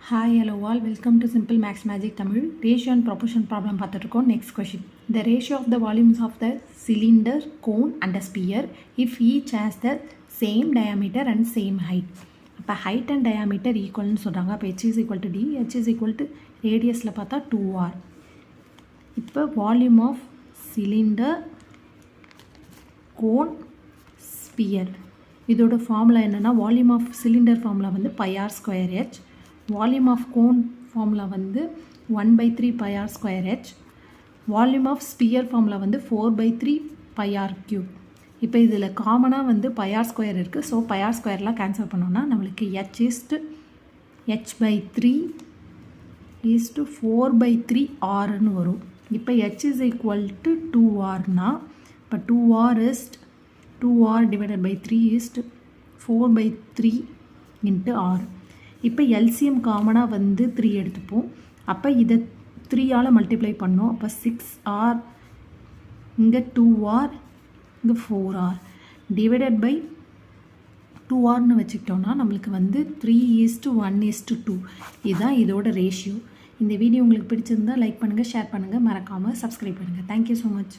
Hi, hello all. Welcome to Simple Max Magic Tamil. Ratio and proportion problem பார்த்துட்டுருக்கோம். Next question. The ratio of the volumes of the cylinder, cone and a sphere if each has the same diameter and same height. அப்போ height and diameter equalனு சொல்கிறாங்க. அப்போ h is equal to d, h is equal to radiusல பார்த்தா 2r. இப்போ volume of cylinder, cone, sphere. இதோட formula என்னென்னா volume of cylinder formula வந்து πr square h, volume of cone formula வந்து 1/3 πr square h, volume of sphere formula வந்து 4/3 πr cube. இப்போ இதில் காமனாக வந்து πr ஸ்கொயர் இருக்குது. ஸோ πr ஸ்கொயர்லாம் கேன்சல் பண்ணோன்னா நம்மளுக்கு h/3 = 4/3rன்னு வரும். இப்போ h is equal to 2rனா இப்போ 2r divided by 3 is 4/3 into r. இப்போ LCM காமனாக வந்து 3 எடுத்துப்போம். அப்போ இதை 3ஆல் மல்டிப்ளை பண்ணோம். அப்போ 6r, இங்கே 2r, இங்கே 4r டிவைடட் பை 2rன்னு வச்சுக்கிட்டோன்னா நம்மளுக்கு வந்து 3:1:2. இதுதான் இதோட ரேஷியோ. இந்த வீடியோ உங்களுக்கு பிடிச்சிருந்தால் லைக் பண்ணுங்கள், ஷேர் பண்ணுங்கள், மறக்காமல் சப்ஸ்கிரைப் பண்ணுங்கள். Thank you so much.